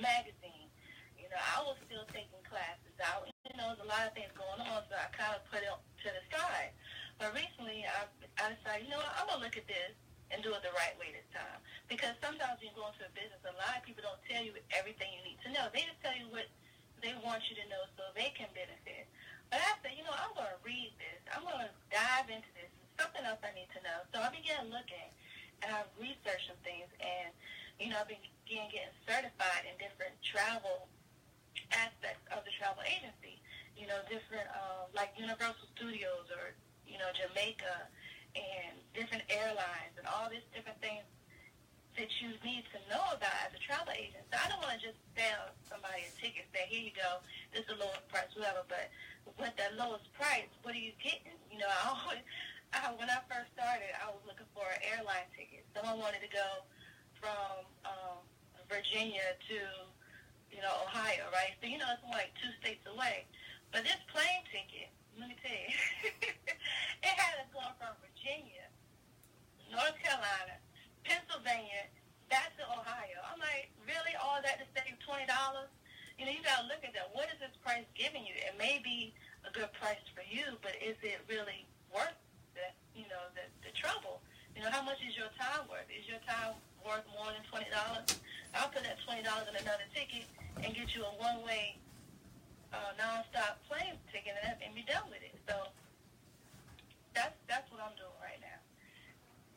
magazine. I was still taking classes out. There's a lot of things going on, so I kind of put it to the side. But recently, I decided, I'm going to look at this and do it the right way this time. Because sometimes when you go into a business, a lot of people don't tell you everything you need to know. They just tell you what they want you to know so they can benefit. But I said, I'm going to read this. I'm going to dive into this. It's something else I need to know. So I began looking, and I researched some things, and, I began getting certified in different travel aspects of the travel agency, different, like Universal Studios or, Jamaica and different airlines and all these different things that you need to know about as a travel agent. So I don't want to just sell somebody a ticket, say, here you go, this is the lowest price, whatever, but with that lowest price, what are you getting? When I first started, I was looking for an airline ticket. Someone wanted to go from Virginia to Ohio, right? So, it's like 2 states away. But this plane ticket, let me tell you, it had us going from Virginia, North Carolina, Pennsylvania, back to Ohio. I'm like, really? All that to save $20? You got to look at that. What is this price giving you? It may be a good price for you, but is it really worth the trouble? How much is your time worth? Is your time worth more than $20? I'll put that $20 in another ticket and get you a one-way non-stop plane ticket and be done with it. So that's what I'm doing right now.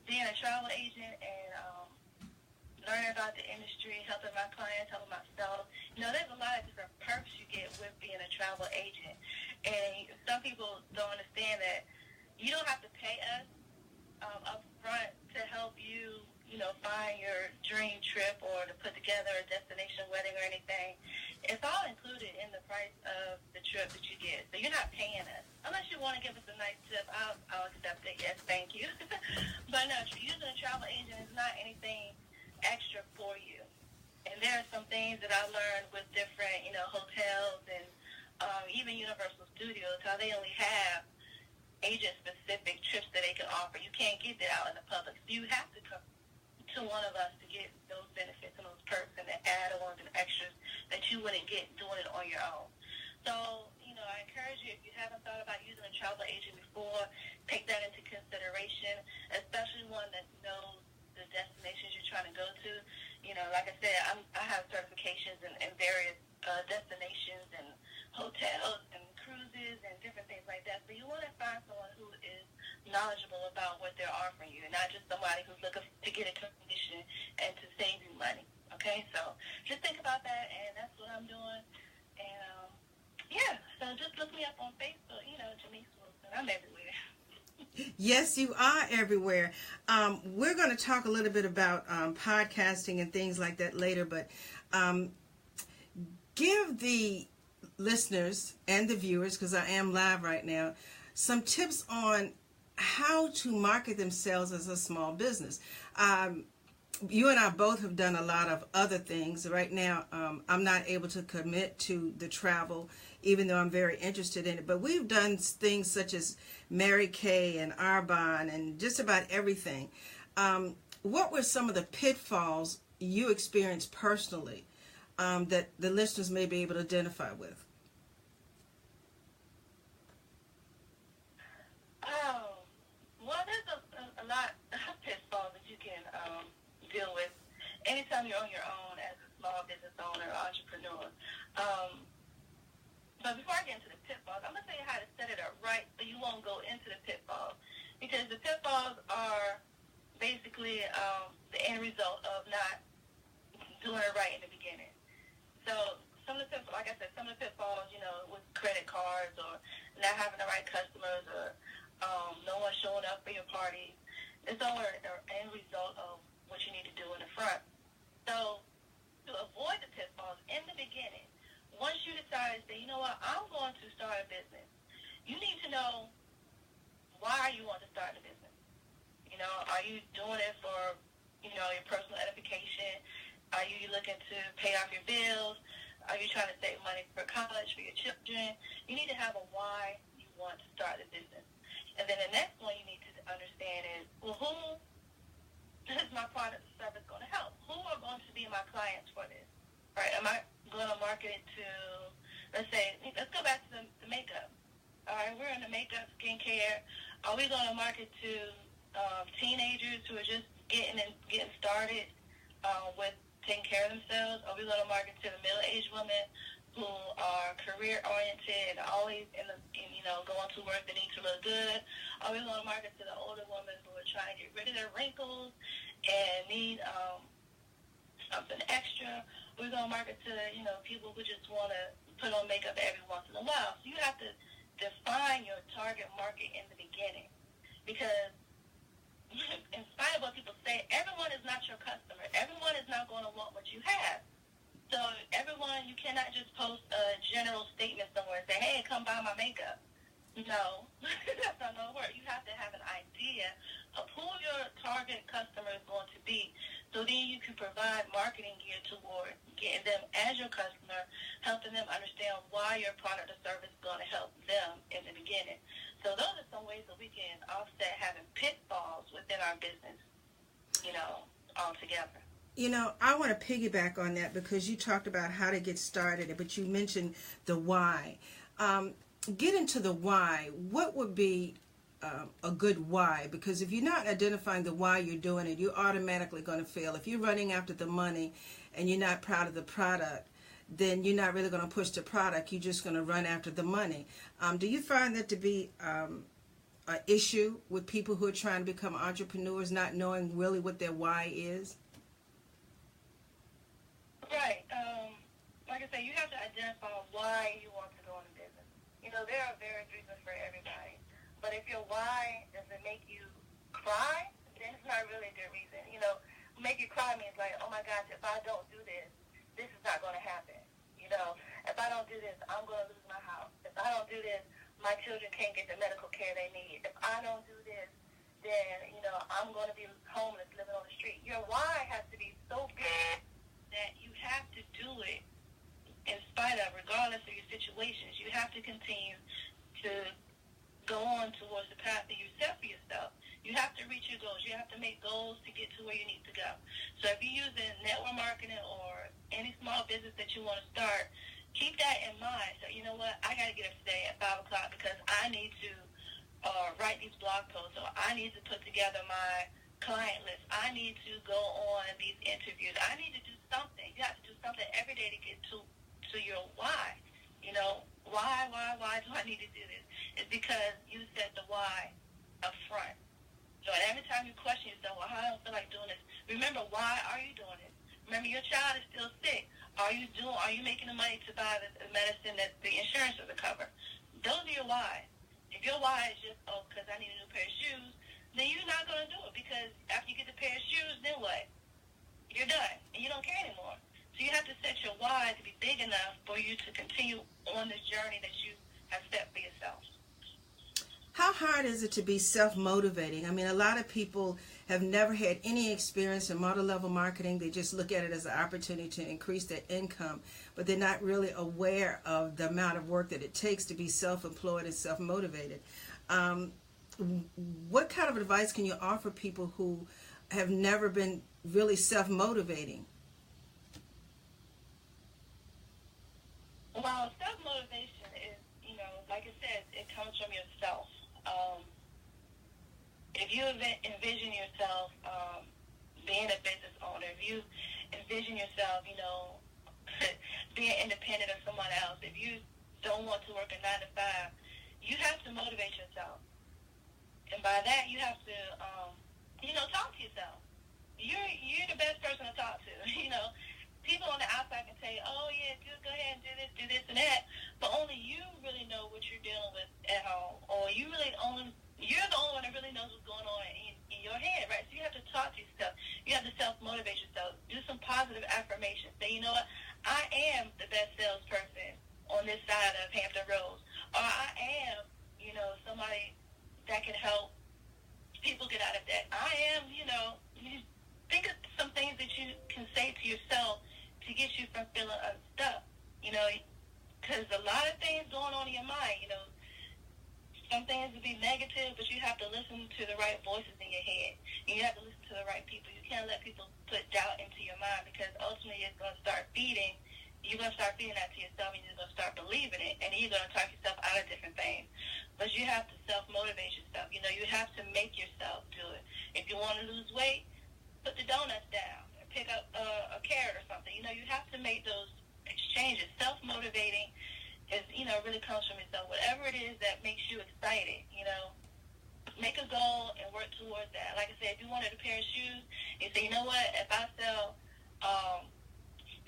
Being a travel agent and learning about the industry, helping my clients, helping myself. There's a lot of different perks you get with being a travel agent. And some people don't understand that you don't have to pay us up front to help you, find your dream trip or to put together a destination wedding or anything. It's all included in the price of the trip that you get. So you're not paying us. Unless you want to give us a nice tip, I'll accept it. Yes, thank you. But no, using a travel agent is not anything extra for you. And there are some things that I learned with different, hotels and even Universal Studios, how they only have agent-specific trips that they can offer. You can't get that out in the public. So you have to come to one of us to get those benefits and those perks and the add-ons and extras that you wouldn't get doing it on your own. So, I encourage you, if you haven't thought about using a travel agent before, take that into consideration, especially one that knows the destinations you're trying to go to. Like I said, I have certifications in various destinations and hotels and cruises and different things like that. So you want to find someone who is knowledgeable about what they're offering you, not just somebody who's looking to get a commission and to save you money. Okay, so just think about that, and that's what I'm doing. And so just look me up on Facebook. Jamise Wilson. I'm everywhere. Yes, you are everywhere. We're going to talk a little bit about podcasting and things like that later, but give the listeners and the viewers, because I am live right now, some tips on how to market themselves as a small business. You and I both have done a lot of other things. Right now, I'm not able to commit to the travel, even though I'm very interested in it. But we've done things such as Mary Kay and Arbonne and just about everything. What were some of the pitfalls you experienced personally that the listeners may be able to identify with? Well, there's a lot of pitfalls that you can deal with anytime you're on your own as a small business owner or entrepreneur. But before I get into the pitfalls, I'm going to tell you how to set it up right so you won't go into the pitfalls. Because the pitfalls are basically the end result of not doing it right in the beginning. So some of the pitfalls, like I said, some of the pitfalls, with credit cards or not having the right customers or no one showing up for your party, it's all an end result of what you need to do in the front. So to avoid the pitfalls in the beginning, once you decide to say, I'm going to start a business, you need to know why you want to start a business. Are you doing it for, your personal edification? Are you looking to pay off your bills? Are you trying to save money for college for your children? You need to have a why you want to start a business. And then the next one you need to understand is, well, who is my product or service going to help? Who are going to be my clients for this? Right? Am I care? Are we going to market to teenagers who are just getting started with taking care of themselves? Are we going to market to the middle-aged women who are career-oriented and always going to work that need to look good? Are we going to market to the older women who are trying to get rid of their wrinkles and need something extra? We're going to market to, people who just want to put on makeup every once in a while. So you have to define your target market in the beginning, because in spite of what people say, everyone is not your customer. Everyone is not going to want what you have. So everyone, you cannot just post a general statement somewhere and say, hey, come buy my makeup. No, that's not going to work. You have to have an idea of who your target customer is going to be, so then you can provide marketing gear toward getting them as your customer, helping them understand why your product or service is going to help them in the beginning. So those are some ways that we can offset having pitfalls within our business, altogether. I want to piggyback on that, because you talked about how to get started, but you mentioned the why. Get into the why. What would be a good why? Because if you're not identifying the why you're doing it, you're automatically going to fail. If you're running after the money and you're not proud of the product, then you're not really going to push the product. You're just going to run after the money. Do you find that to be an issue with people who are trying to become entrepreneurs, not knowing really what their why is? Right. Like I say, you have to identify why you want to go into business. There are various reasons for everybody. But if your why doesn't make you cry, then it's not really a good reason. Make you cry means like, oh my gosh, if I don't do this, this is not going to happen. If I don't do this, I'm going to lose my house. If I don't do this, my children can't get the medical care they need. If I don't do this, then, I'm going to be homeless, living on the street. Your why has to be so big that you have to do it in spite of, regardless of your situations. You have to continue to go on towards the path that you set for yourself. You have to reach your goals. You have to make goals to get to where you need to go. So if you're using network marketing or any small business that you want to start, keep that in mind. So, you know what, I got to get up today at 5 o'clock because I need to write these blog posts, or I need to put together my client list. I need to go on these interviews. I need to do something. You have to do something every day to get to your why. Why do I need to do this? It's because you set the why up front. So every time you question yourself, well, I don't feel like doing this, remember, why are you doing it? Remember, your child is still sick. Are you making the money to buy the medicine that the insurance doesn't cover? Those are your why. If your why is just, because I need a new pair of shoes, then you're not going to do it, because after you get the pair of shoes, then what? You're done, and you don't care anymore. So you have to set your why to be big enough for you to continue on this journey that you have set for yourself. How hard is it to be self-motivating? I mean, a lot of people have never had any experience in multi-level marketing. They just look at it as an opportunity to increase their income, but they're not really aware of the amount of work that it takes to be self-employed and self-motivated. What kind of advice can you offer people who have never been really self-motivating? Well, self-motivation is, like I said, it comes from yourself. If you envision yourself being a business owner, if you envision yourself, being independent of someone else, if you don't want to work a 9 to 5, you have to motivate yourself. And by that, you have to, talk to yourself. You're the best person to talk to. People on the outside can tell you, oh, yeah, go ahead and do this and that, but only you really know what you're dealing with at home, or you're the only one that really knows what's going on in your head, right? So you have to talk to yourself. You have to self-motivate yourself. Do some positive affirmations. Say, you know what, I am the best salesperson on this side of Hampton Roads, or I am, somebody that can help people get out of debt. I am, you think of some things that you can say to yourself to get you from feeling unstuck, because a lot of things going on in your mind, some things will be negative, but you have to listen to the right voices in your head. And you have to listen to the right people. You can't let people put doubt into your mind, because ultimately you're going to start feeding that to yourself, and you're going to start believing it, and you're going to talk yourself out of different things. but you have to self-motivate yourself. You know, you have to make yourself do it. If you want to lose weight, put the donuts down and pick up a carrot or something. You know, you have to make those exchanges. Self-motivating is, you know, really comes from yourself. Whatever it is that makes you excited, you know, make a goal and work towards that. Like I said, if you wanted a pair of shoes, you say, you know what, if I sell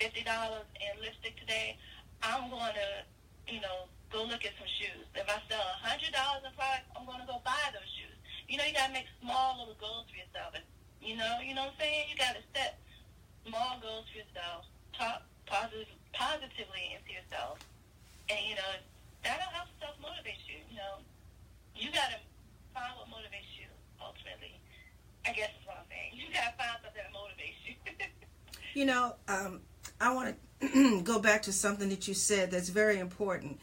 $50 in lipstick today, I'm going to, you know, go look at some shoes. If I sell $100 in product, I'm going to go buy those shoes. You know, you got to make small little goals for yourself. And, you know what I'm saying? You got to set small goals for yourself. Talk positively into yourself. And, you know, that'll help self-motivate you. You know, you got to find what motivates you, ultimately. I guess that's what I'm saying. You got to find something that motivates you. You know, I want to go back to something that you said that's very important.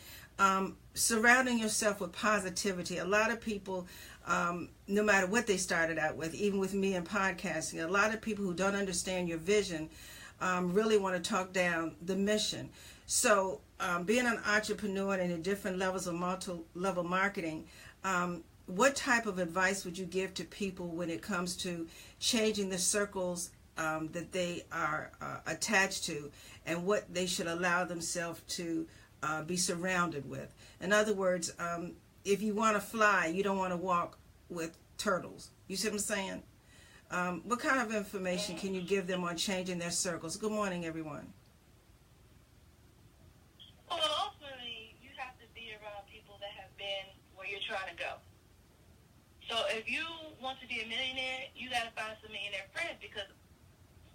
Surrounding yourself with positivity. A lot of people, no matter what they started out with, even with me in podcasting, a lot of people who don't understand your vision really want to talk down the mission. So being an entrepreneur and in different levels of multi-level marketing, what type of advice would you give to people when it comes to changing the circles that they are attached to and what they should allow themselves to be surrounded with? In other words, if you want to fly, you don't want to walk with turtles. You see what I'm saying? What kind of information can you give them on changing their circles? Good morning, everyone. Well, ultimately, you have to be around people that have been where you're trying to go. So if you want to be a millionaire, you got to find some millionaire friends because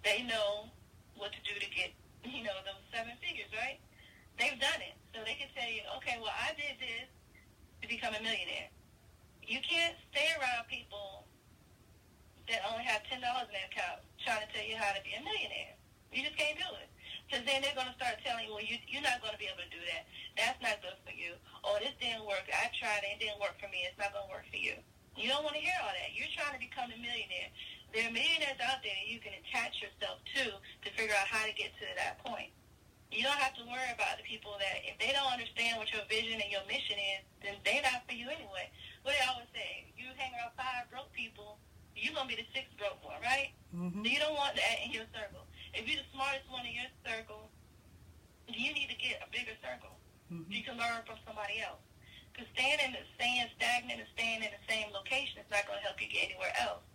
they know what to do to get, you know, those 7 figures, right? They've done it. So they can tell you, okay, well, I did this to become a millionaire. You can't stay around people that only have $10 in their account trying to tell you how to be a millionaire. You just can't do it. Because then they're going to start telling you, well, you're not going to be able to do that. That's not good for you. Oh, this didn't work. I tried it. It didn't work for me. It's not going to work for you. You don't want to hear all that. You're trying to become a millionaire. There are millionaires out there that you can attach yourself to figure out how to get to that point. You don't have to worry about the people that, if they don't understand what your vision and your mission is, then they're not for you anyway. What they always say, you hang around 5 broke people, you're going to be the 6th broke one, right? Mm-hmm. So you don't want that in your circle. If you're the smartest one in your circle, you need to get a bigger circle. Mm-hmm. You can learn from somebody else. Because staying stagnant and staying in the same location is not going to help you get anywhere else.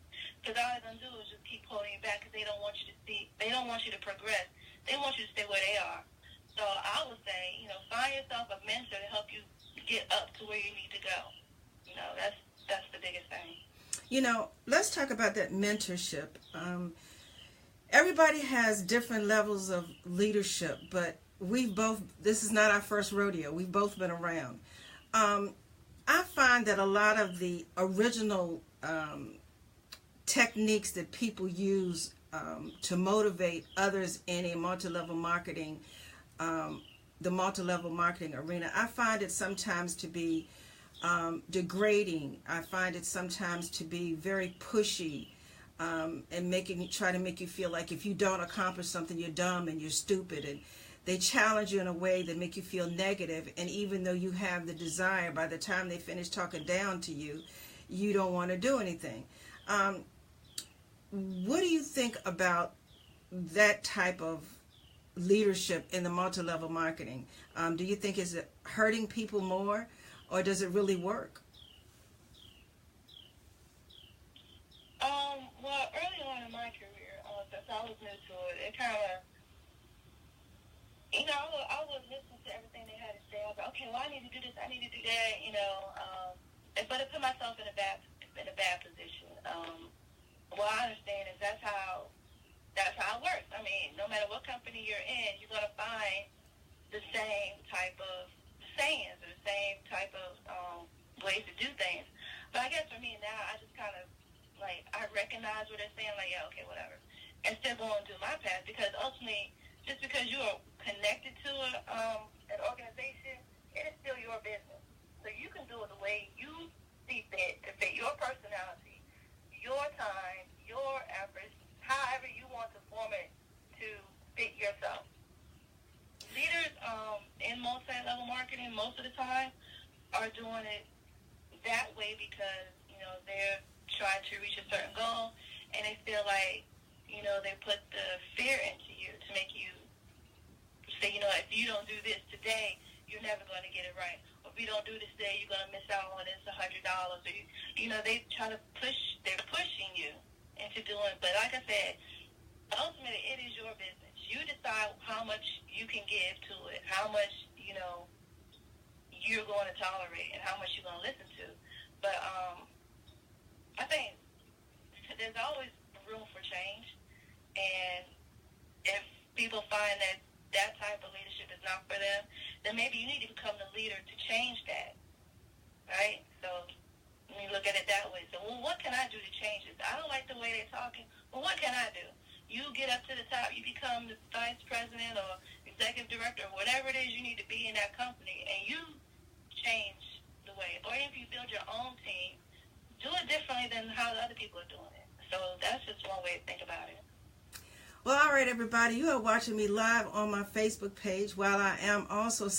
Because all they're going to do is just keep holding you back because they don't want you to see, they don't want you to progress. They want you to stay where they are. So I would say, you know, find yourself a mentor to help you get up to where you need to go. You know, that's the biggest thing. You know, let's talk about that mentorship. Everybody has different levels of leadership, but this is not our first rodeo. We've both been around. I find that a lot of the original techniques that people use to motivate others in a multi-level marketing, the multi-level marketing arena, I find it sometimes to be degrading. I find it sometimes to be very pushy and try to make you feel like if you don't accomplish something, you're dumb and you're stupid. And they challenge you in a way that make you feel negative. And even though you have the desire, by the time they finish talking down to you, you don't want to do anything. What do you think about that type of leadership in the multi-level marketing? Do you think is it hurting people more, or does it really work? Well, early on in my career, since I was new to it, it kind of, you know, I would listen to everything they had to say. I was like, okay, well, I need to do this, I need to do that, you know. But it put myself in a bad position. What I understand is that's how it works. I mean, no matter what company you're in, you're going to find the same type of sayings or the same type of ways to do things. But I guess for me now, I just kind of, like, I recognize what they're saying, like, yeah, okay, whatever. And still go and do my path, because ultimately, just because you are connected to an organization, it is still your business. So you can do it the way you see fit to fit your personality, your time, your efforts, however you want to form it to fit yourself. Leaders in multi-level marketing most of the time are doing it way because, they're trying to reach a certain goal, and they feel like, they put the fear into you to make you say, if you don't do this today, you're never going to get it right. Or if you don't do this today, you're going to miss out on this $100. Or, they try to they're pushing you into doing, but like I said, ultimately, it is your business. You decide how much you can give to it, how much, you're going to tolerate, and how much you're going to listen to. But I think there's always room for change, and if people find that type of leadership is not for them, then maybe you need to become the leader to change that, right? So let me look at it that way. So, well, what can I do to change this? I don't like the way they're talking. Well, what can I do? You get up to the top, you become the vice president or executive director or whatever it is you need to be in that company, and you change the way. Or if you build your own team, do it differently than how the other people are doing it. So that's just one way to think about it. Well, all right, everybody, you are watching me live on my Facebook page while I am also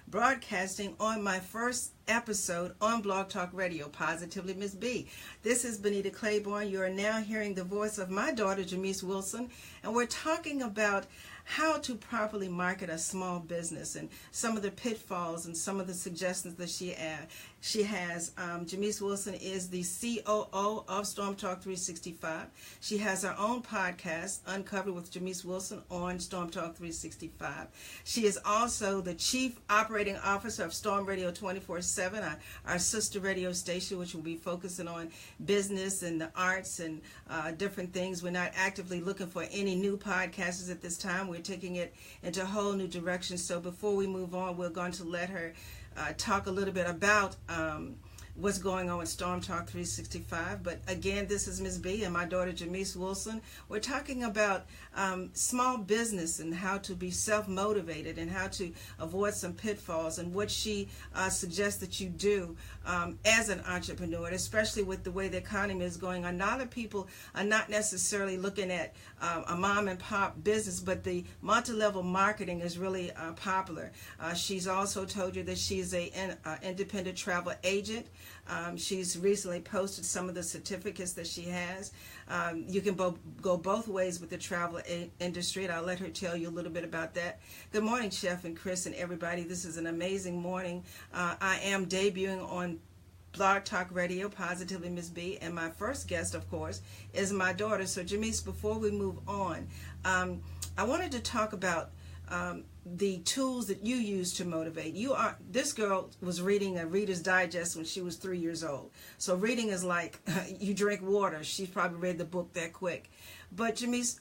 broadcasting on my first episode on Blog Talk Radio, Positively Ms.B. This is Benita Claiborne. You are now hearing the voice of my daughter, Jamise Wilson, and we're talking about how to properly market a small business and some of the pitfalls and some of the suggestions that she has. Jamise Wilson is the COO of Storm Talk 365. She has her own podcast, Uncovered with Jamise Wilson, on Storm Talk 365. She is also the Chief Operating Officer of Storm Radio 24/7, our sister radio station, which will be focusing on business and the arts and different things. We're not actively looking for any new podcasters at this time. We're taking it into a whole new direction. So before we move on, we're going to let her talk a little bit about what's going on with Storm Talk 365. But again, this is Ms. B and my daughter Jamise Wilson. We're talking about small business and how to be self-motivated and how to avoid some pitfalls and what she suggests that you do as an entrepreneur, especially with the way the economy is going on. A lot of people are not necessarily looking at a mom and pop business, but the multi-level marketing is really popular. She's also told you that she's an independent travel agent. She's recently posted some of the certificates that she has. You can go both ways with the travel industry, and I'll let her tell you a little bit about that. Good morning, Chef and Chris and everybody. This is an amazing morning. I am debuting on Blog Talk Radio, Positively Ms. B, and my first guest, of course, is my daughter. So, Jamise, before we move on, I wanted to talk about the tools that you use to motivate. This girl was reading a Reader's Digest when she was 3 years old. So reading is like you drink water. She's probably read the book that quick. But Jamise,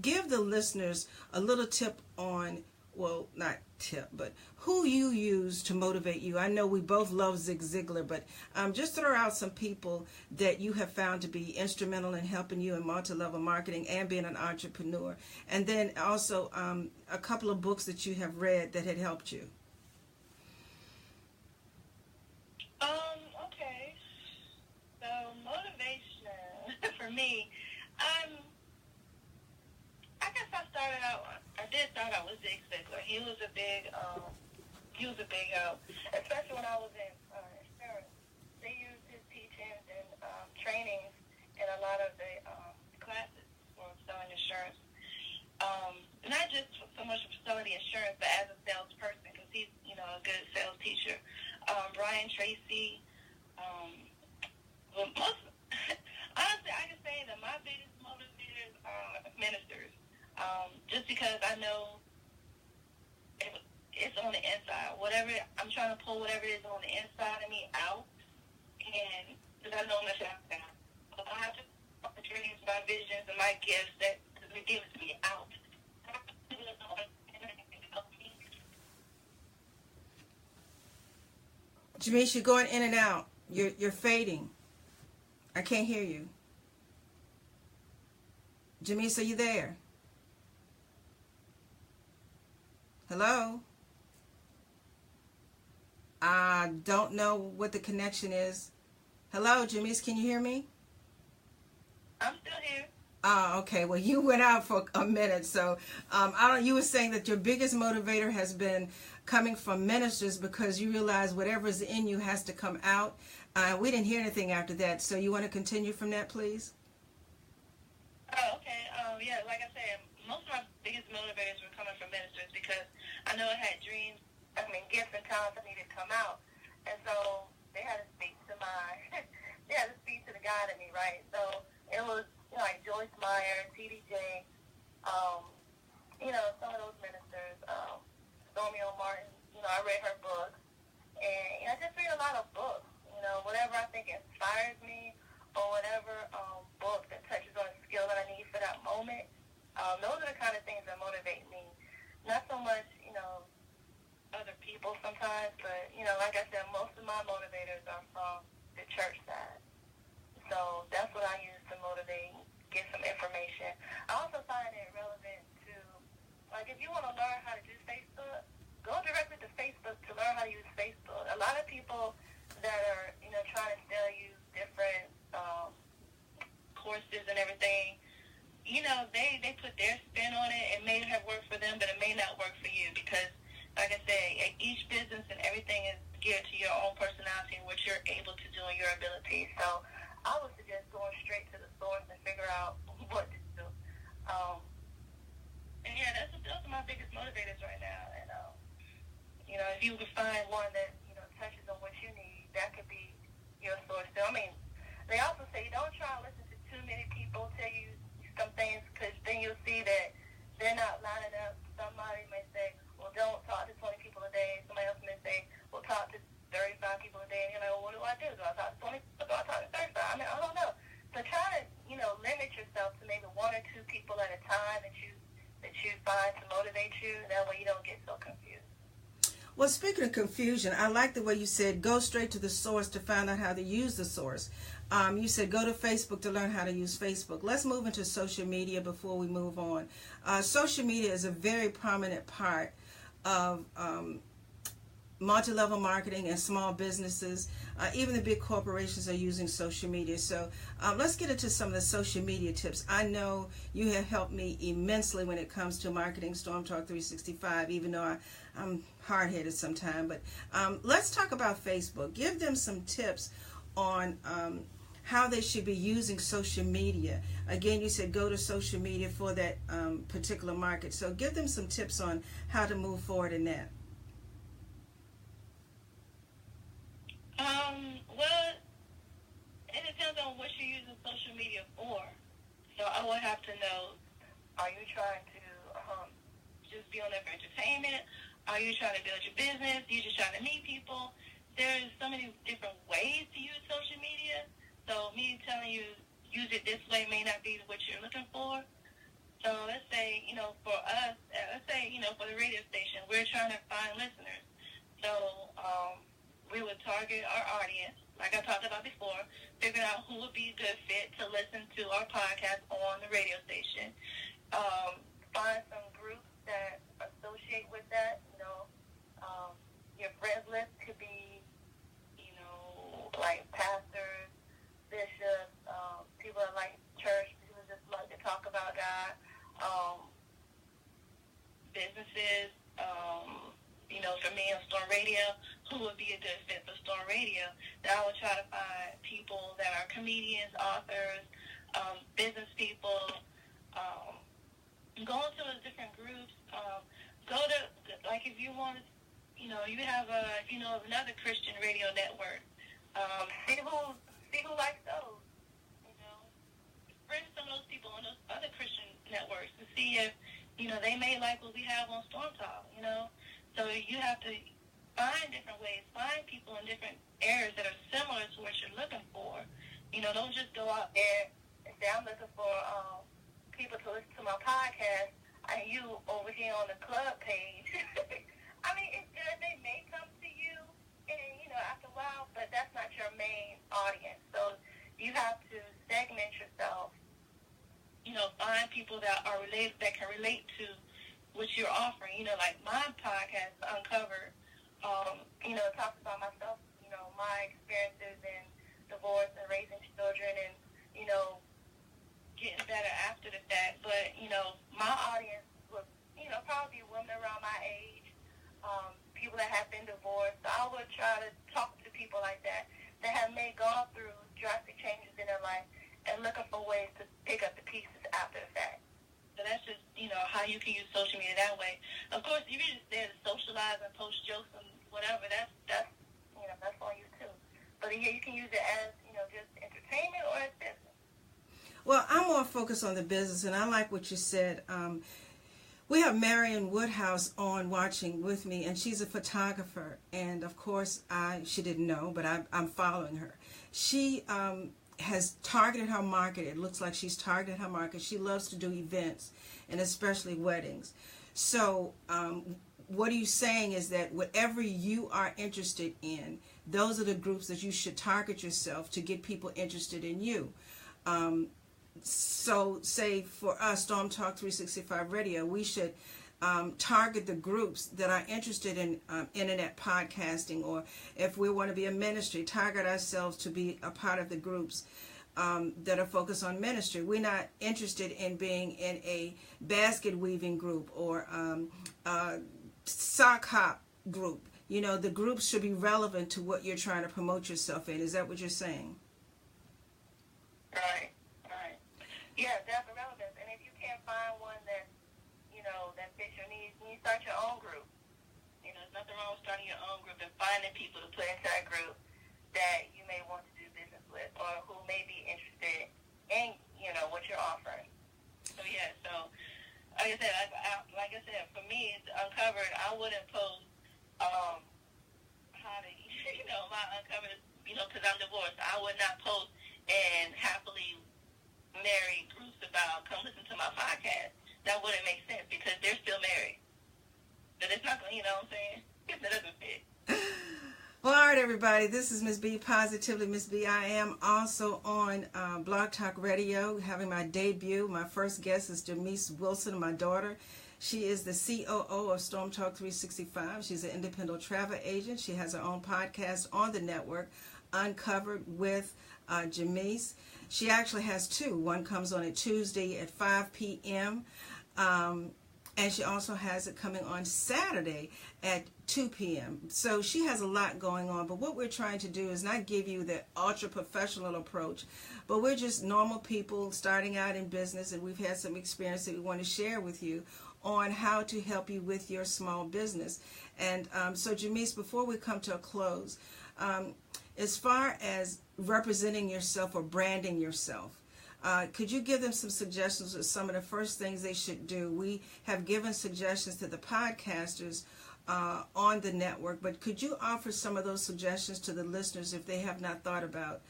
give the listeners a little tip on, well, not tip, but who you use to motivate you. I know we both love Zig Ziglar, but just throw out some people that you have found to be instrumental in helping you in multi-level marketing and being an entrepreneur. And then also a couple of books that you have read that had helped you. Okay. So motivation for me, I guess I did start out with Zig Ziglar. He was a big help, especially when I was in insurance. They used his teachings and trainings in a lot of the classes for selling insurance. Not just so much for selling the insurance, but as a salesperson, because he's, a good sales teacher. Brian Tracy. Well, honestly, I can say that my biggest motivators are ministers. Just because I know it's on the inside. Whatever I'm trying to pull, whatever it is on the inside of me out, and because I know much about that. I have to put my dreams, my visions, and my gifts that it gives me out. Jamise, you're going in and out. You're fading. I can't hear you. Jamise, are you there? Hello? I don't know what the connection is. Hello, Jamise, can you hear me? I'm still here. Okay. Well, you went out for a minute, so you were saying that your biggest motivator has been coming from ministers, because you realize whatever is in you has to come out. We didn't hear anything after that, so you want to continue from that, please? Oh, okay. Yeah, like I said, most of my biggest motivators were coming from ministers because I know I had dreams, gifts and talents that needed to come out. And so they had to speak to they had to speak to the God in me, right? So it was, like Joyce Meyer, TDJ, some of those ministers, Stormy Martin, I read her books. And I just read a lot of books, whatever I think inspires me or whatever book that touches on a skill that I need for that moment. Those are the kind of things that motivate me. Not so much, other people sometimes, but, like I said, most of my motivators are from the church side. So that's what I use to motivate, get some information. I also find it relevant to, like, if you want to learn how to do Facebook, go directly to Facebook to learn how to use Facebook. A lot of people that are, trying to sell you different courses and everything, they put their spin on it. It may have worked for them, but it may not work for you because, like I say, each business and everything is geared to your own personality and what you're able to do and your abilities. So I would suggest going straight to the source and figure out what to do. And yeah, those are my biggest motivators right now. And if you could find one that touches on what you need, that could be your source. So they also say don't try to listen to too many people tell you some things, because then you'll see that they're not lining up. Somebody may say, well, don't talk to 20 people a day. Somebody else may say, well, talk to 35 people a day. And you're like, well, what do I do? Do I talk to 20 people? Do I talk to 35? I don't know. So try to, limit yourself to maybe one or two people at a time that you find to motivate you. That way you don't get so confused. Well, speaking of confusion, I like the way you said go straight to the source to find out how to use the source. You said go to Facebook to learn how to use Facebook. Let's move into social media before we move on. Social media is a very prominent part of multi-level marketing and small businesses. Even the big corporations are using social media. So let's get into some of the social media tips. I know you have helped me immensely when it comes to marketing Storm Talk 365, even though I'm hard-headed sometimes. But let's talk about Facebook. Give them some tips on how they should be using social media. Again, you said go to social media for that particular market. So give them some tips on how to move forward in that. Well, it depends on what you're using social media for. So I would have to know, are you trying to just be on there for entertainment? Are you trying to build your business? Are you just trying to meet people? There's so many different ways to use social media. So me telling you use it this way may not be what you're looking for. So let's say, for us, for the radio station, we're trying to find listeners. So we would target our audience, like I talked about before, figure out who would be a good fit to listen to our podcast on the radio station. Find some groups that associate with that. Your friends list could be, like pastors, bishops, people that like church, people that just like to talk about God, businesses, for me on Storm Radio, who would be a good fit for Storm Radio. Then I would try to find people that are comedians, authors, business people, go into the different groups, go to, like if you want to, you have another Christian radio network, see who likes those, bring some of those people on those other Christian networks to see if, they may like what we have on Storm Talk, So you have to find different ways, find people in different areas that are similar to what you're looking for. Don't just go out there and say, I'm looking for people to listen to my podcast, and you over here on the club page. It's good. They may come to you, and, after a while, but that's not your main audience. So you have to segment yourself, find people that are related, that can relate to what you're offering. Like my podcast, Uncovered, talks about myself, my experiences in divorce and raising children and, getting better after the fact. But, my audience was, probably women around my age, you can use social media that way. Of course, if you're just there to socialize and post jokes and whatever, that's on you too. But yeah, you can use it as, just entertainment or as business. Well, I'm more focused on the business, and I like what you said. We have Marion Woodhouse on watching with me, and she's a photographer. And of course, she didn't know, but I'm following her. She has targeted her market. It looks like she's targeted her market. She loves to do events, and especially weddings. So what are you saying is that whatever you are interested in, those are the groups that you should target yourself to get people interested in you. So say for us, Storm Talk 365 Radio, we should target the groups that are interested in internet podcasting, or if we want to be a ministry, target ourselves to be a part of the groups that are focused on ministry. We're not interested in being in a basket weaving group or sock hop group. The groups should be relevant to what you're trying to promote yourself in. Is that what you're saying? Right. Yeah, that's relevance. And if you can't find one that, that fits your needs, you start your own group. There's nothing wrong with starting your own group and finding people to put into that group that you may want to do business with or who may be interested in, what you're offering. So, yeah, like I said, for me, it's uncovered. I wouldn't post how to, my uncovered, because I'm divorced. I would not post and happily married groups about come listen to my podcast. That wouldn't make sense because they're still married. But it's not, what I'm saying? It doesn't fit. Well, all right, everybody. This is Ms.B, Positively Ms.B. I am also on Blog Talk Radio, having my debut. My first guest is Jamise Wilson, my daughter. She is the COO of Storm Talk 365. She's an independent travel agent. She has her own podcast on the network, Uncovered with Jamise. She actually has two. One comes on a Tuesday at 5 p.m. And she also has it coming on Saturday at 2 p.m. So she has a lot going on. But what we're trying to do is not give you the ultra-professional approach, but we're just normal people starting out in business, and we've had some experience that we want to share with you on how to help you with your small business. And so, Jamise, before we come to a close, as far as representing yourself or branding yourself, could you give them some suggestions of some of the first things they should do? We have given suggestions to the podcasters on the network, but could you offer some of those suggestions to the listeners if they have not thought about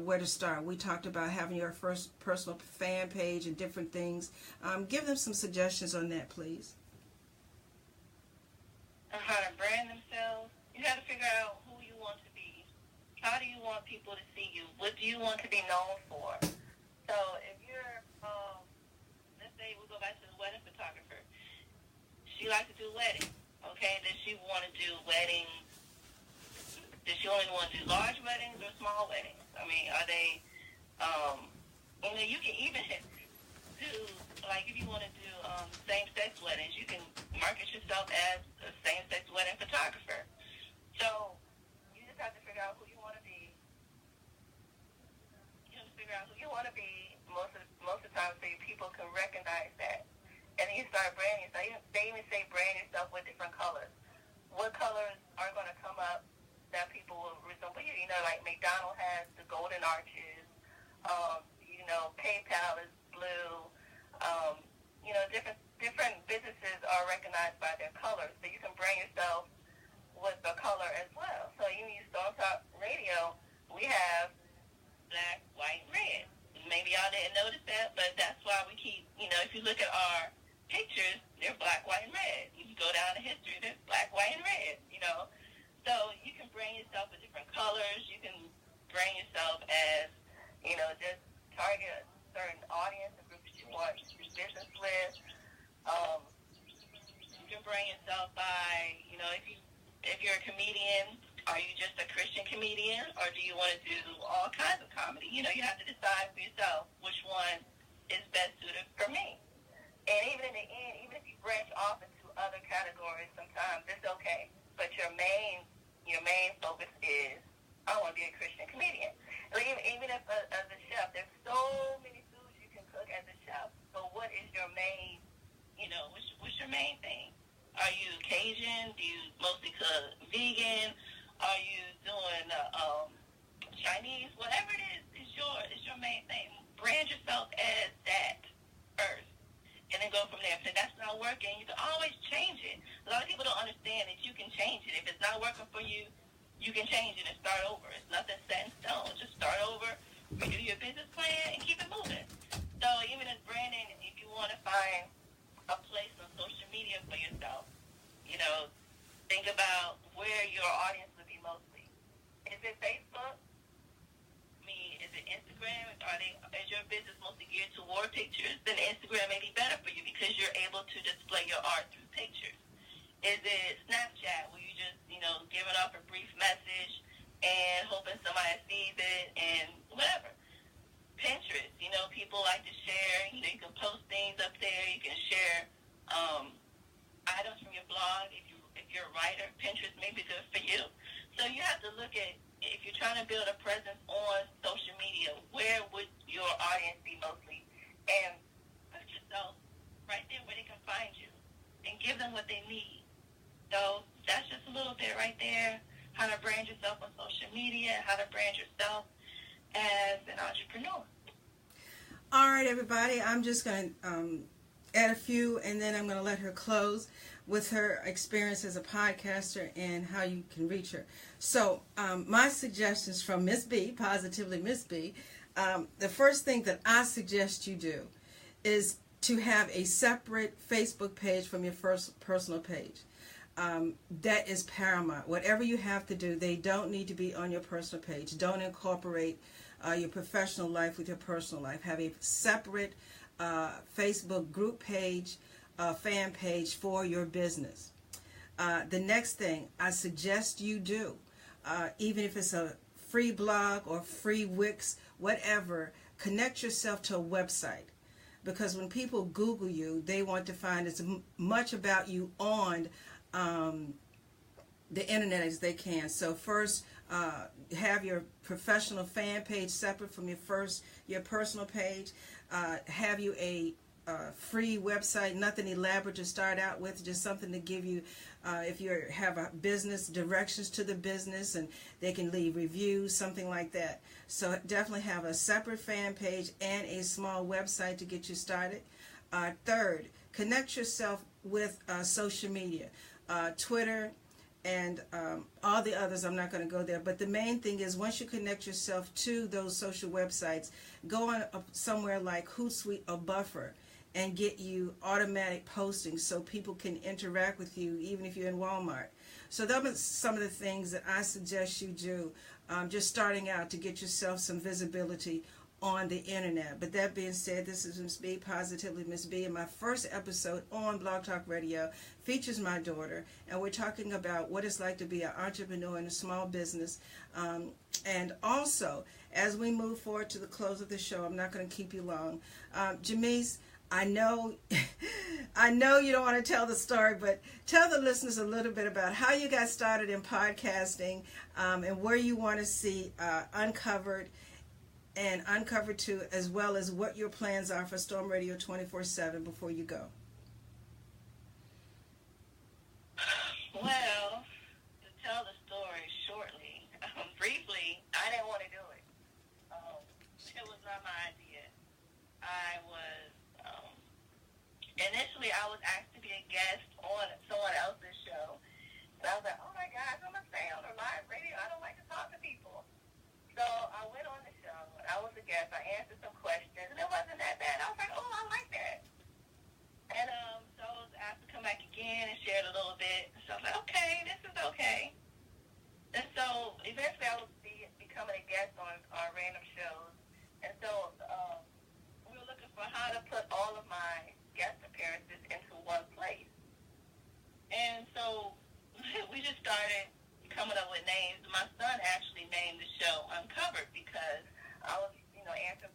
where to start? We talked about having your first personal fan page and different things. Give them some suggestions on that, please. How to brand themselves. You got to figure out who you want to be. How do you want people to see you? What do you want to be known for? So if you're, let's say we go back to the wedding photographer. She likes to do weddings, okay? Does she want to do weddings? Does she only want to do large weddings or small weddings? I mean, are they, you can even do, like if you want to do same-sex weddings, you can market yourself as a same-sex wedding photographer. So you just have to figure out who you want to be. You have to figure out who you want to be most of the time so people can recognize that. And then you start branding yourself. They even say brand yourself with different colors. What colors are going to come up that people will resemble you? Like McDonald's has the golden arches. PayPal is blue. Different businesses are recognized by their colors. So you can brand yourself with the color as well. So you use Storm Talk Radio, we have black, white, and red. Maybe y'all didn't notice that, but that's why we keep, if you look at our pictures, they're black, white, and red. You can go down the history, there's black, white, and red, So you can brand yourself with different colors. You can brand yourself as, just target a certain audience and groups you want to do business with. You can brand yourself by, if you're a comedian, are you just a Christian comedian, or do you want to do all kinds of comedy? You have to decide for yourself which one is best suited for me. And even in the end, even if you branch off into other categories sometimes, it's okay. But your main focus is, I want to be a Christian comedian. Even if as a chef, there's so many foods you can cook as a chef. So what is your main, what's you can change it and start over. It's nothing set in stone. Just start over, redo your business plan, and keep it moving. So even as branding, if you want to find a place on social media for yourself, think about where your audience would be mostly. Is it Facebook? Is it Instagram? Is your business mostly geared toward pictures? Then Instagram may be better for you because you're able to display your art through pictures. Is it Snapchat where you just, giving off a brief message and hoping somebody sees it and whatever? Pinterest, people like to share, you can post things up there. You can share items from your blog. If you're a writer, Pinterest may be good for you. So you have to look at, if you're trying to build a presence on social media, where would your audience be mostly? And put yourself right there where they can find you and give them what they need. So that's just a little bit right there, how to brand yourself on social media, how to brand yourself as an entrepreneur. All right, everybody, I'm just going to add a few, and then I'm going to let her close with her experience as a podcaster and how you can reach her. So my suggestions from Ms.B, positively Ms.B, the first thing that I suggest you do is to have a separate Facebook page from your first personal page. That is paramount. Whatever you have to do, they don't need to be on your personal page. Don't incorporate your professional life with your personal life. Have a separate Facebook group page, fan page for your business. The next thing I suggest you do, even if it's a free blog or free Wix, whatever, connect yourself to a website. Because when people Google you, they want to find as much about you on the internet as they can. So first, have your professional fan page separate from your personal page. Have you a free website, nothing elaborate to start out with, just something to give you, if you have a business, directions to the business, and they can leave reviews, something like that. So definitely have a separate fan page and a small website to get you started. Third, connect yourself with social media, Twitter, and all the others. I'm not going to go there, but the main thing is once you connect yourself to those social websites, go on somewhere like Hootsuite or Buffer and get you automatic postings so people can interact with you even if you're in Walmart. So those are some of the things that I suggest you do, just starting out to get yourself some visibility on the internet. But that being said, this is Ms.B, Positively Ms.B, and my first episode on Blog Talk Radio features my daughter, and we're talking about what it's like to be an entrepreneur in a small business. And also, as we move forward to the close of the show, I'm not going to keep you long. Jamise, I know you don't want to tell the story, but tell the listeners a little bit about how you got started in podcasting, and where you want to see uncovered too, as well as what your plans are for Storm Radio 24/7 before you go. Well, to tell the story shortly, briefly, I didn't want to do it. It was not my idea. Initially I was asked to be a guest on someone else's show. And I was like, oh my gosh, I'm going to stay on the live radio. I don't like to talk to people. So I went on the show, and I was a guest. I answered some questions, and it wasn't that bad. I was like, oh, I like that. And so I was asked to come back again and share it a little bit. So I was like, okay, this is okay. And so eventually I was becoming a guest on random shows. And so we were looking for how to put all of my guest appearances into one place. And so we just started coming up with names. My son actually named the show Uncovered because I was, answering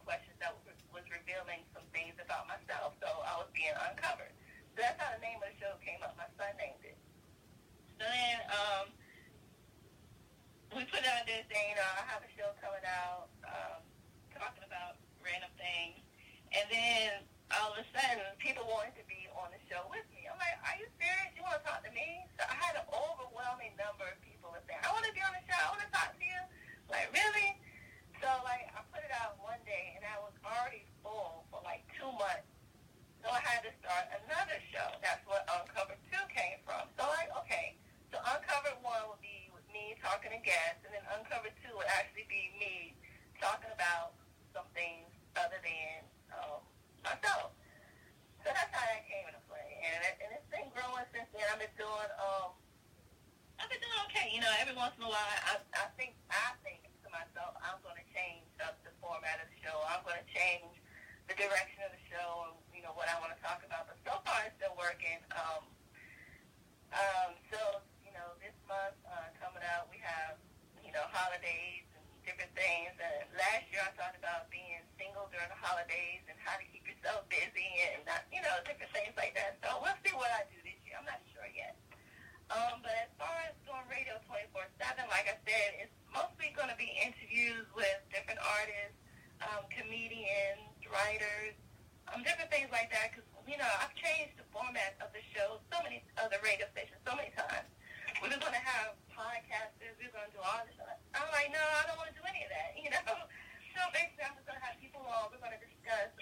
once in a while, I think to myself, I'm going to change up the format of the show. I'm going to change the direction of the show and, what I want to talk about. But so far, it's still working. So, this month coming out, we have, holidays and different things. And last year, I talked about being single during the holidays and how to keep yourself busy and, different things like that. So we'll see what I do this year. I'm not sure yet. But as far as doing radio 24/7, like I said, it's mostly going to be interviews with different artists, comedians, writers, different things like that. Because, I've changed the format of the show of the radio station so many times. We're just going to have podcasters. We're going to do all this. I'm like, no, I don't want to do any of that, So basically, I'm just going to have people on. We're going to discuss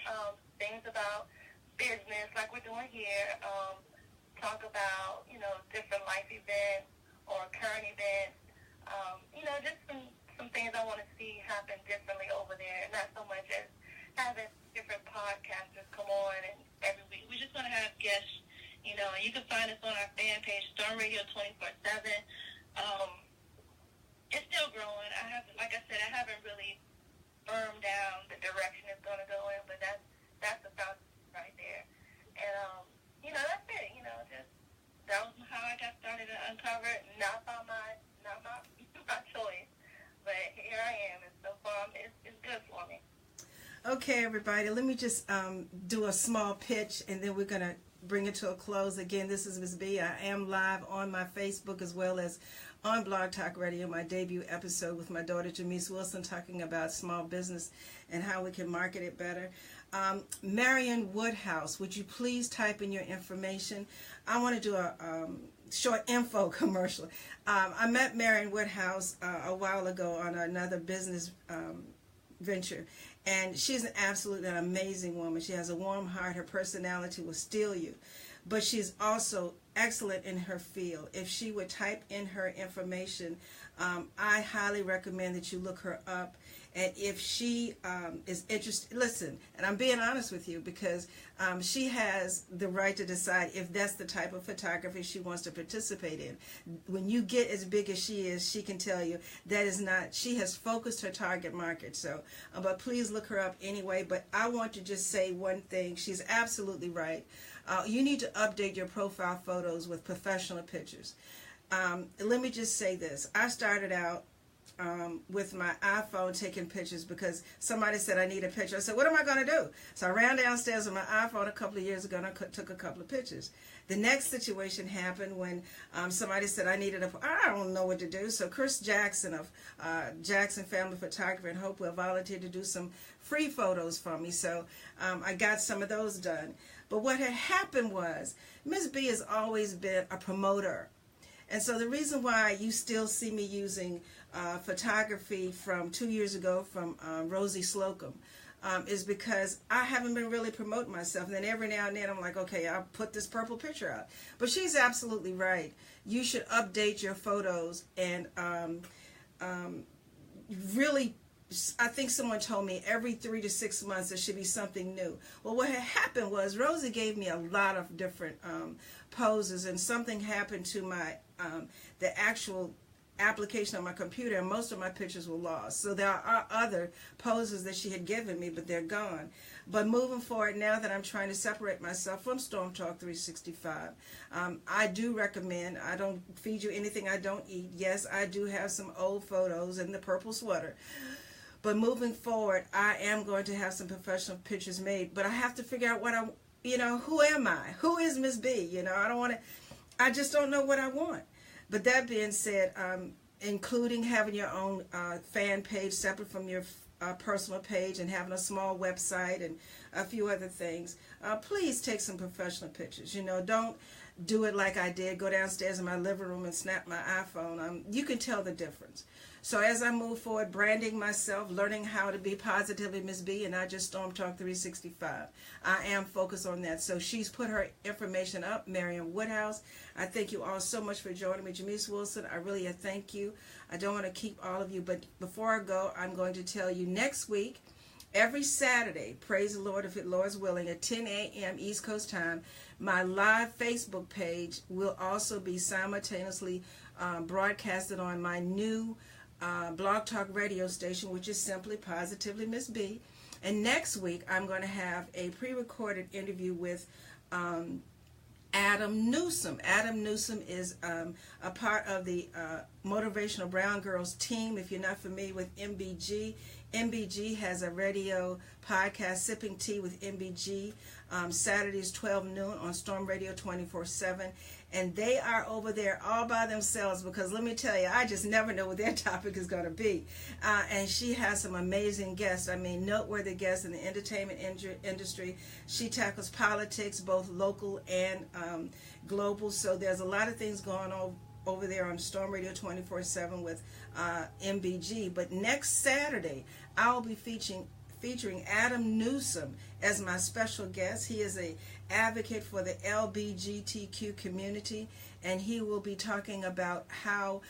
things about business like we're doing here, talk about, different life events or current events, just some things I want to see happen differently over there, not so much as having different podcasters come on and every week. We're just going to have guests, and you can find us on our fan page, Storm Radio 24/7. It's still growing. Like I said, I haven't really firmed down the direction it's going to go in, but that's the foundation right there. And, that's it, just that was how I got started to uncover it, not by my choice, but here I am, and so far it's good for me. Okay, everybody, let me just do a small pitch, and then we're going to bring it to a close. Again, this is Ms.B. I am live on my Facebook as well as on Blog Talk Radio, my debut episode with my daughter Jamise Wilson, talking about small business and how we can market it better. Marion Woodhouse, would you please type in your information? I want to do a short info commercial. I met Marion Woodhouse a while ago on another business venture, and she's absolutely an amazing woman. She has a warm heart. Her personality will steal you, but she's also excellent in her field. If she would type in her information, I highly recommend that you look her up. And if she is interested, listen, and I'm being honest with you, because she has the right to decide if that's the type of photography she wants to participate in. When you get as big as she is, she can tell you that is not, she has focused her target market. So, but please look her up anyway. But I want to just say one thing. She's absolutely right. You need to update your profile photos with professional pictures. Let me just say this. I started out with my iPhone taking pictures because somebody said I need a picture. I said, what am I going to do? So I ran downstairs with my iPhone a couple of years ago and I took a couple of pictures. The next situation happened when somebody said I needed I don't know what to do. So Chris Jackson of Jackson Family Photography in Hopewell volunteered to do some free photos for me. So I got some of those done. But what had happened was Ms.B has always been a promoter. And so the reason why you still see me using photography from 2 years ago from Rosie Slocum is because I haven't been really promoting myself. And then every now and then I'm like, okay, I'll put this purple picture out. But she's absolutely right. You should update your photos and really, I think someone told me every 3 to 6 months there should be something new. Well, what had happened was Rosie gave me a lot of different poses, and something happened to my the actual application on my computer, and most of my pictures were lost. So there are other poses that she had given me, but they're gone. But moving forward, now that I'm trying to separate myself from Storm Talk 365, I do recommend, I don't feed you anything I don't eat. Yes, I do have some old photos in the purple sweater. But moving forward, I am going to have some professional pictures made. But I have to figure out what who am I? Who is Ms.B? I just don't know what I want. But that being said, including having your own fan page separate from your personal page and having a small website and a few other things, please take some professional pictures. Don't do it like I did, go downstairs in my living room and snap my iPhone. You can tell the difference. So as I move forward, branding myself, learning how to be positively Ms.B and not just Storm Talk 365, I am focused on that. So she's put her information up, Marion Woodhouse. I thank you all so much for joining me. Jamise Wilson, I really thank you. I don't want to keep all of you, but before I go, I'm going to tell you next week, every Saturday, praise the Lord if it Lord's willing, at 10 a.m. East Coast time, my live Facebook page will also be simultaneously broadcasted on my new blog talk radio station, which is simply Positively Ms. B. And next week, I'm going to have a pre-recorded interview with Adam Newsom. Adam Newsom is a part of the Motivational Brown Girls team. If you're not familiar with MBG, MBG has a radio podcast, Sipping Tea with MBG, Saturdays 12 noon on Storm Radio 24/7. And they are over there all by themselves because let me tell you, I just never know what their topic is going to be. And she has some amazing guests. I mean, noteworthy guests in the entertainment industry. She tackles politics, both local and global. So there's a lot of things going on over there on Storm Radio 24/7 with MBG. But next Saturday, I'll be featuring Adam Newsom as my special guest. He is a advocate for the LGBTQ community, and he will be talking about how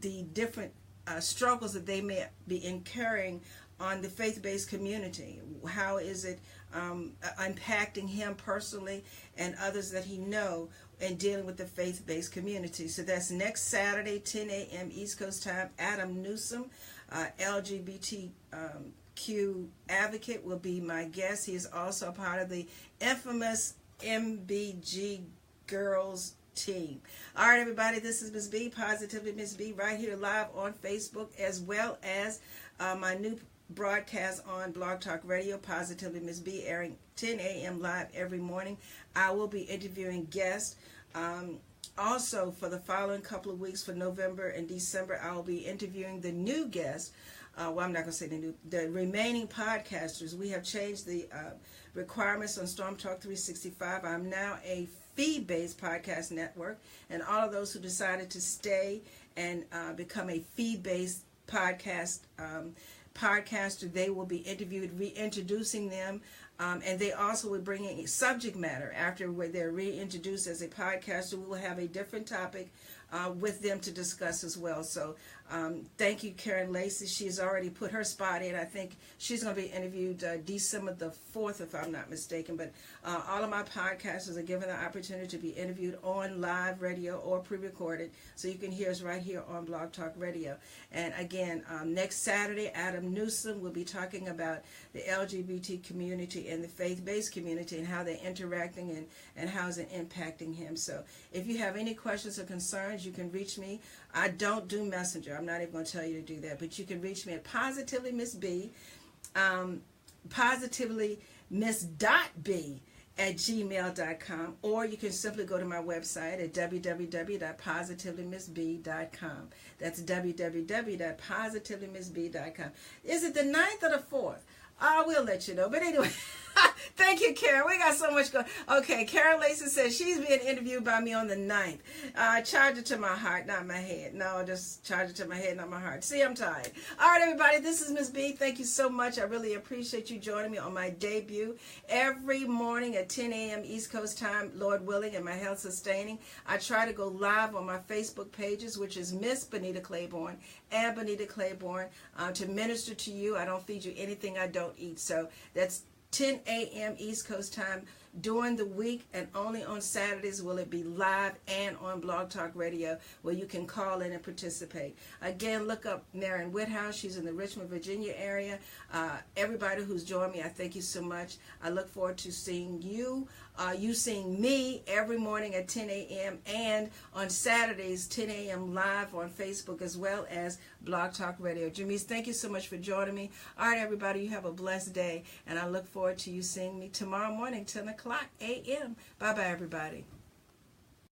the different struggles that they may be incurring on the faith-based community. How is it impacting him personally and others that he know in dealing with the faith-based community. So that's next Saturday, 10 a.m. East Coast time. Adam Newsom, LGBTQ advocate, will be my guest. He is also a part of the infamous MBG Girls team. All right, everybody, this is Ms.B, Positively Ms. B, right here live on Facebook, as well as my new broadcast on Blog Talk Radio, Positively Ms. B, airing 10 a.m. live every morning. I will be interviewing guests. Also, for the following couple of weeks for November and December, I will be interviewing the new guests. Well, I'm not going to say the remaining podcasters. We have changed the requirements on Storm Talk 365. I'm now a fee-based podcast network, and all of those who decided to stay and become a fee-based podcaster, they will be interviewed, reintroducing them, and they also will bring in a subject matter after where they're reintroduced as a podcaster. We will have a different topic with them to discuss as well. So thank you, Karen Lacey. She's already put her spot in. I think she's going to be interviewed December the 4th, if I'm not mistaken. But all of my podcasters are given the opportunity to be interviewed on live radio or pre-recorded, so you can hear us right here on Blog Talk Radio. And again, next Saturday, Adam Newsom will be talking about the LGBT community and the faith-based community and how they're interacting and how is it impacting him. So if you have any questions or concerns, you can reach me. I don't do Messenger. I'm not even going to tell you to do that. But you can reach me at Positively Ms. B, Positively Miss.B @gmail.com, or you can simply go to my website at www.positivelymissb.com. That's www.positivelymissb.com. Is it the 9th or the 4th? We'll let you know. But anyway, thank you, Karen. We got so much going. Okay, Karen Lacey says she's being interviewed by me on the 9th. Charge it to my heart, not my head. No, just charge it to my head, not my heart. See, I'm tired. All right, everybody, this is Ms. B. Thank you so much. I really appreciate you joining me on my debut every morning at 10 a.m. East Coast time, Lord willing, and my health sustaining. I try to go live on my Facebook pages, which is Miss Benita Claiborne and Benita Claiborne, to minister to you. I don't feed you anything I don't eat. So that's 10 a.m. East Coast time during the week, and only on Saturdays will it be live and on Blog Talk Radio, where you can call in and participate. Again, look up Marion Whithouse. She's in the Richmond, Virginia area. Everybody who's joined me, I thank you so much. I look forward to seeing you. You seeing me every morning at 10 a.m. and on Saturdays 10 a.m. live on Facebook, as well as Blog Talk Radio. Jamise, thank you so much for joining me. All right, everybody, you have a blessed day, and I look forward to you seeing me tomorrow morning, 10 o'clock a.m. Bye-bye, everybody.